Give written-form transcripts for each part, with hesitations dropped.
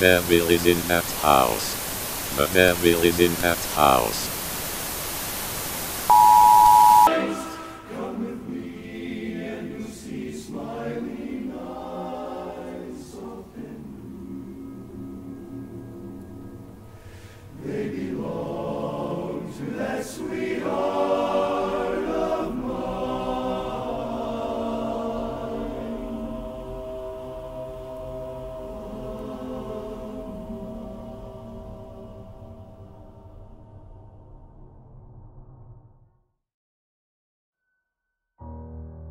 man really didn't have house. But man really didn't have house. Come with me and you'll see smiling eyes open blue. They belong to that sweetheart of mine.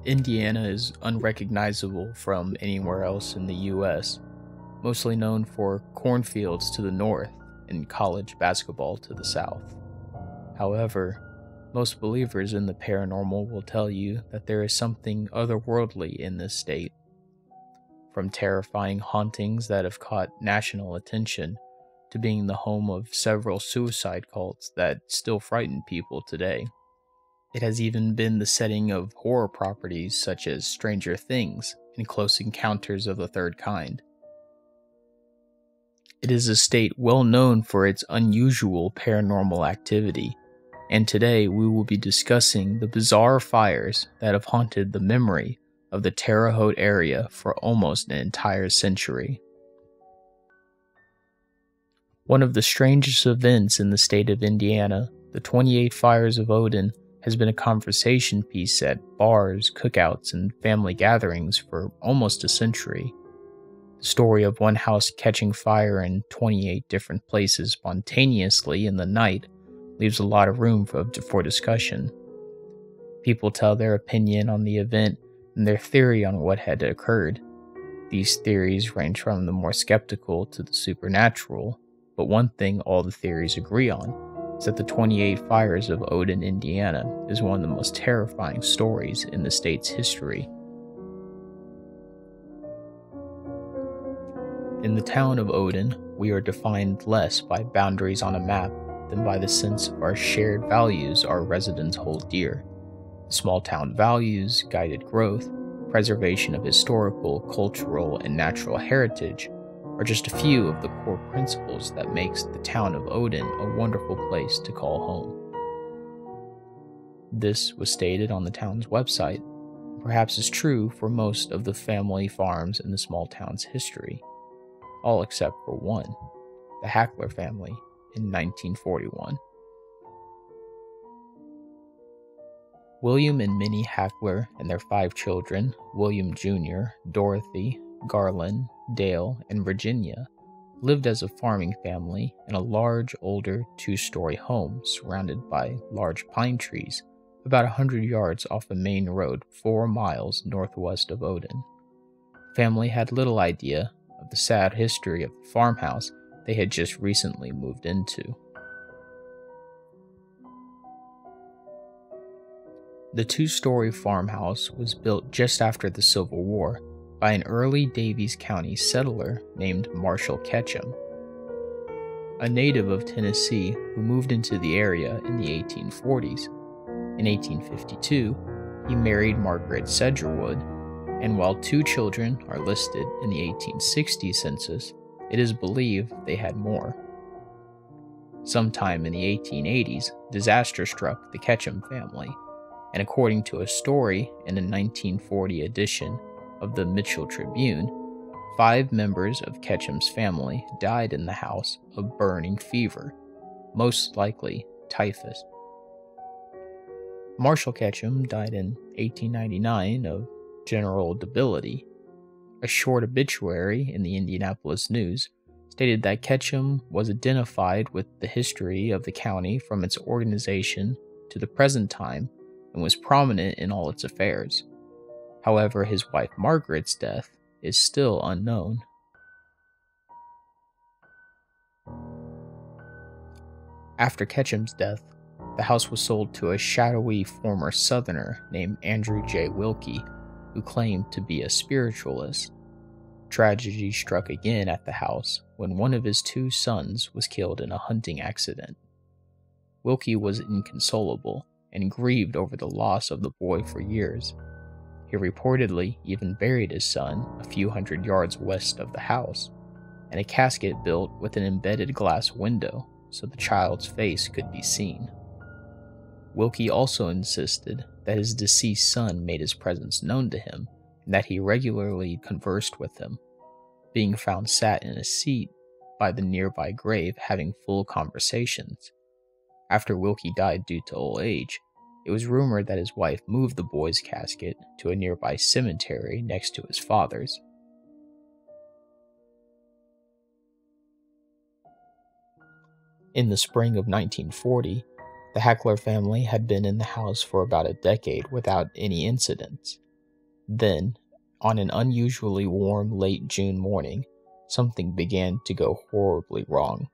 Indiana is unrecognizable from anywhere else in the US, mostly known for cornfields to the north and college basketball to the south. However, most believers in the paranormal will tell you that there is something otherworldly in this state. From terrifying hauntings that have caught national attention to being the home of several suicide cults that still frighten people today. It has even been the setting of horror properties such as Stranger Things and Close Encounters of the Third Kind. It is a state well known for its unusual paranormal activity, and today we will be discussing the bizarre fires that have haunted the memory of the Terre Haute area for almost an entire century. One of the strangest events in the state of Indiana, the 28 Fires of Odon, has been a conversation piece at bars, cookouts, and family gatherings for almost a century. The story of one house catching fire in 28 different places spontaneously in the night leaves a lot of room for discussion. People tell their opinion on the event and their theory on what had occurred. These theories range from the more skeptical to the supernatural, but one thing all the theories agree on is that the 28 Fires of Odon, Indiana is one of the most terrifying stories in the state's history. In the town of Odon, we are defined less by boundaries on a map than by the sense of our shared values our residents hold dear. The small town values, guided growth, preservation of historical, cultural, and natural heritage are just a few of the core principles that makes the town of Odon a wonderful place to call home. This was stated on the town's website, and perhaps is true for most of the family farms in the small town's history, all except for one, the Hackler family, in 1941. William and Minnie Hackler and their 5 children, William Jr., Dorothy, Garland, Dale, and Virginia, lived as a farming family in a large, older, 2-story home surrounded by large pine trees about 100 yards off a main road 4 miles northwest of Odon. The family had little idea of the sad history of the farmhouse they had just recently moved into. The 2-story farmhouse was built just after the Civil War by an early Daviess County settler named Marshal Ketchum, a native of Tennessee who moved into the area in the 1840s. In 1852, he married Margaret Sedgerwood, and while 2 children are listed in the 1860 census, it is believed they had more. Sometime in the 1880s, disaster struck the Ketchum family, and according to a story in a 1940 edition of the Mitchell Tribune, 5 members of Ketchum's family died in the house of burning fever, most likely typhus. Marshal Ketchum died in 1899 of general debility. A short obituary in the Indianapolis News stated that Ketchum was identified with the history of the county from its organization to the present time and was prominent in all its affairs. However, his wife Margaret's death is still unknown. After Ketchum's death, the house was sold to a shadowy former Southerner named Andrew J. Wilkie, who claimed to be a spiritualist. Tragedy struck again at the house when one of his 2 sons was killed in a hunting accident. Wilkie was inconsolable and grieved over the loss of the boy for years. He reportedly even buried his son a few hundred yards west of the house. and a casket built with an embedded glass window so the child's face could be seen. Wilkie also insisted that his deceased son made his presence known to him and that he regularly conversed with him, being found sat in a seat by the nearby grave having full conversations. After Wilkie died due to old age, it was rumored that his wife moved the boy's casket to a nearby cemetery next to his father's. In the spring of 1940, the Hackler family had been in the house for about a decade without any incidents. Then, on an unusually warm late June morning, something began to go horribly wrong.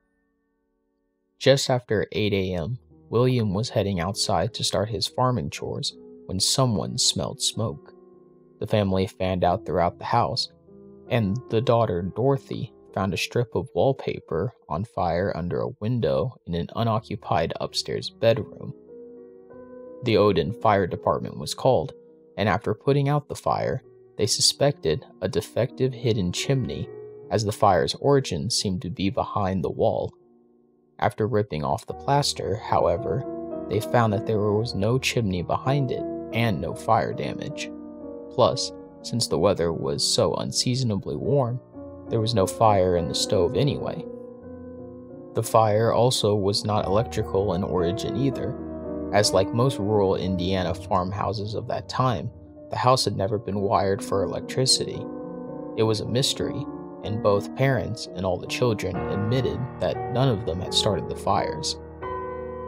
Just after 8 a.m., William was heading outside to start his farming chores when someone smelled smoke. The family fanned out throughout the house, and the daughter, Dorothy, found a strip of wallpaper on fire under a window in an unoccupied upstairs bedroom. The Odon Fire Department was called, and after putting out the fire, they suspected a defective hidden chimney, as the fire's origin seemed to be behind the wall. After ripping off the plaster, however, they found that there was no chimney behind it and no fire damage. Plus, since the weather was so unseasonably warm, there was no fire in the stove anyway. The fire also was not electrical in origin either, as like most rural Indiana farmhouses of that time, the house had never been wired for electricity. It was a mystery, and both parents and all the children admitted that none of them had started the fires.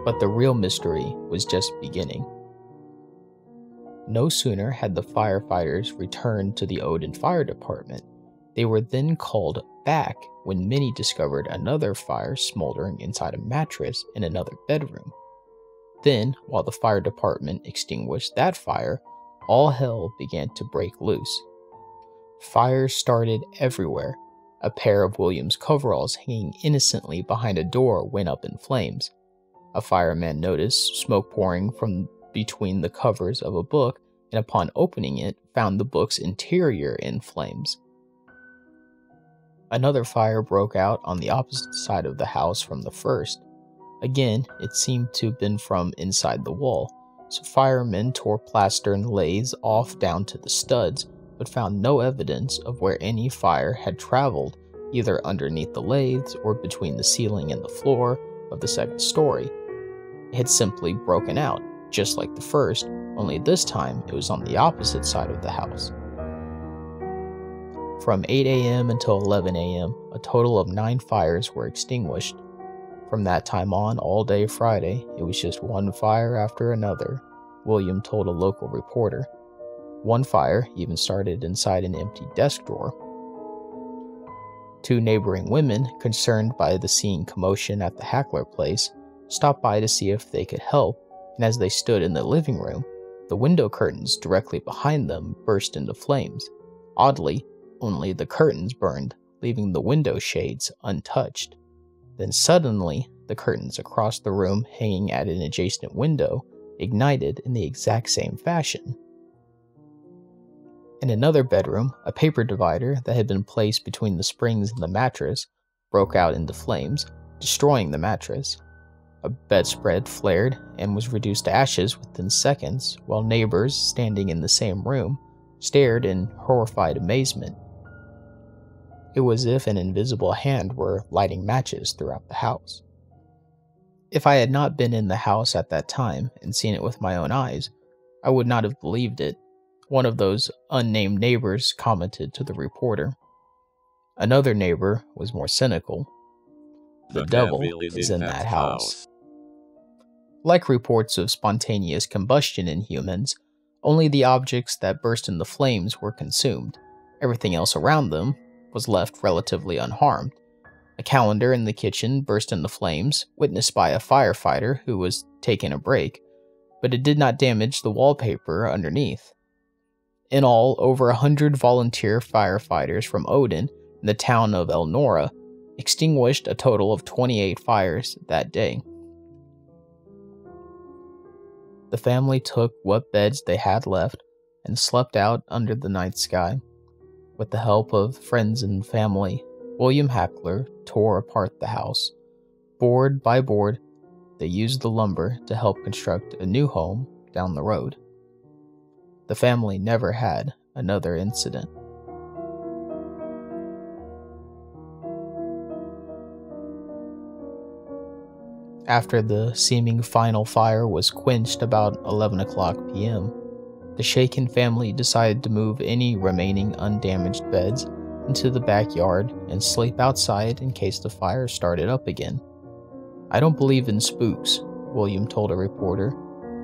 But the real mystery was just beginning. No sooner had the firefighters returned to the Odon Fire Department, they were then called back when Minnie discovered another fire smoldering inside a mattress in another bedroom. Then, while the fire department extinguished that fire, all hell began to break loose. Fires started everywhere. A pair of William's coveralls hanging innocently behind a door went up in flames. A fireman noticed smoke pouring from between the covers of a book, and upon opening it, found the book's interior in flames. Another fire broke out on the opposite side of the house from the first. Again, it seemed to have been from inside the wall, so firemen tore plaster and laths off down to the studs, but found no evidence of where any fire had traveled, either underneath the lathes or between the ceiling and the floor of the second story. It had simply broken out, just like the first, only this time it was on the opposite side of the house. From 8 a.m. until 11 a.m., a total of 9 fires were extinguished. From that time on, all day Friday, it was just one fire after another, William told a local reporter. One fire even started inside an empty desk drawer. 2 neighboring women, concerned by the seeing commotion at the Hackler place, stopped by to see if they could help, and as they stood in the living room, the window curtains directly behind them burst into flames. Oddly, only the curtains burned, leaving the window shades untouched. Then suddenly, the curtains across the room hanging at an adjacent window ignited in the exact same fashion. In another bedroom, a paper divider that had been placed between the springs and the mattress broke out into flames, destroying the mattress. A bedspread flared and was reduced to ashes within seconds, while neighbors standing in the same room stared in horrified amazement. It was as if an invisible hand were lighting matches throughout the house. If I had not been in the house at that time and seen it with my own eyes, I would not have believed it, one of those unnamed neighbors commented to the reporter. Another neighbor was more cynical. The devil is in that house. Like reports of spontaneous combustion in humans, only the objects that burst into flames were consumed. Everything else around them was left relatively unharmed. A calendar in the kitchen burst into flames, witnessed by a firefighter who was taking a break, but it did not damage the wallpaper underneath. In all, over 100 volunteer firefighters from Odon and the town of Elnora extinguished a total of 28 fires that day. The family took what beds they had left and slept out under the night sky. With the help of friends and family, William Hackler tore apart the house. Board by board, they used the lumber to help construct a new home down the road. The family never had another incident. After the seeming final fire was quenched about 11 o'clock p.m., the shaken family decided to move any remaining undamaged beds into the backyard and sleep outside in case the fire started up again. "I don't believe in spooks," William told a reporter,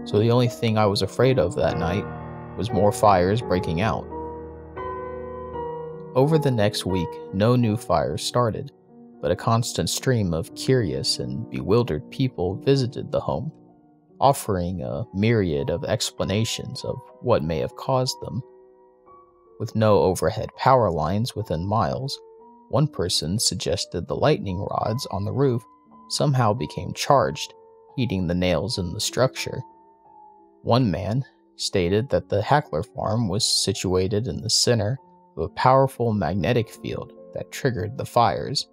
"so the only thing I was afraid of that night was more fires breaking out." Over the next week, no new fires started, but a constant stream of curious and bewildered people visited the home, offering a myriad of explanations of what may have caused them. With no overhead power lines within miles, one person suggested the lightning rods on the roof somehow became charged, heating the nails in the structure. One man stated that the Hackler farm was situated in the center of a powerful magnetic field that triggered the fires.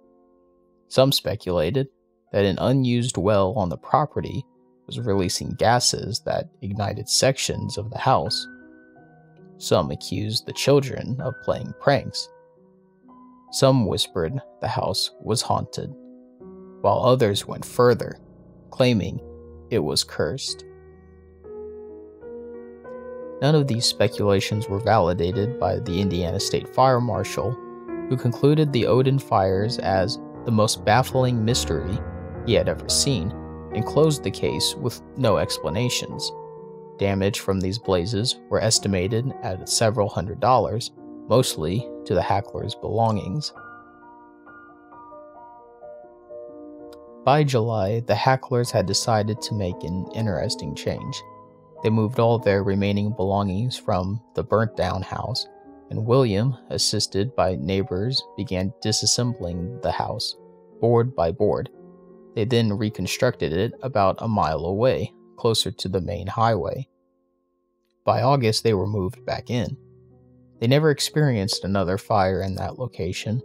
Some speculated that an unused well on the property was releasing gases that ignited sections of the house. Some accused the children of playing pranks. Some whispered the house was haunted, while others went further, claiming it was cursed. None of these speculations were validated by the Indiana State Fire Marshal, who concluded the Odon fires as the most baffling mystery he had ever seen, and closed the case with no explanations. Damage from these blazes were estimated at several $100s, mostly to the Hacklers' belongings. By July, the Hacklers had decided to make an interesting change. They moved all their remaining belongings from the burnt-down house, and William, assisted by neighbors, began disassembling the house, board by board. They then reconstructed it about a mile away, closer to the main highway. By August, they were moved back in. They never experienced another fire in that location,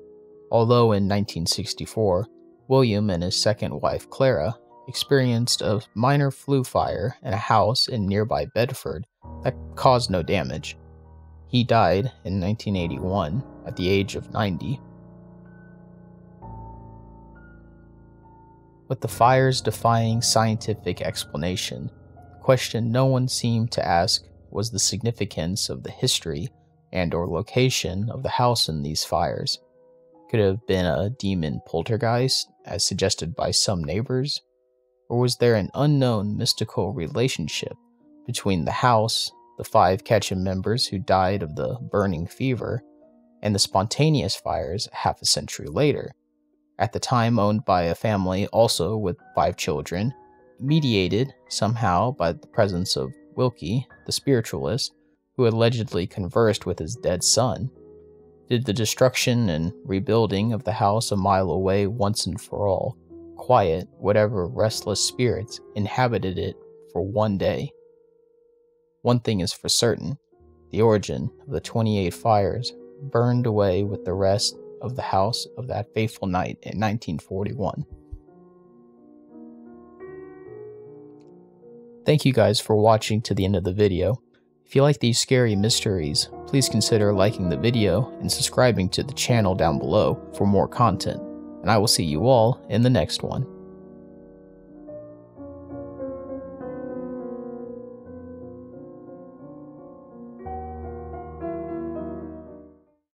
although in 1964, William and his second wife, Clara, experienced a minor flue fire in a house in nearby Bedford that caused no damage. He died in 1981 at the age of 90. With the fires defying scientific explanation, the question no one seemed to ask was the significance of the history and/or location of the house in these fires. Could it have been a demon poltergeist, as suggested by some neighbors? Or was there an unknown mystical relationship between the house, the 5 Ketchum members who died of the burning fever, and the spontaneous fires half a century later, at the time owned by a family also with 5 children, mediated somehow by the presence of Wilkie, the spiritualist, who allegedly conversed with his dead son? Did the destruction and rebuilding of the house a mile away once and for all quiet whatever restless spirits inhabited it for one day? One thing is for certain: the origin of the 28 fires burned away with the rest of the house of that fateful night in 1941. Thank you guys for watching to the end of the video. If you like these scary mysteries, please consider liking the video and subscribing to the channel down below for more content, and I will see you all in the next one.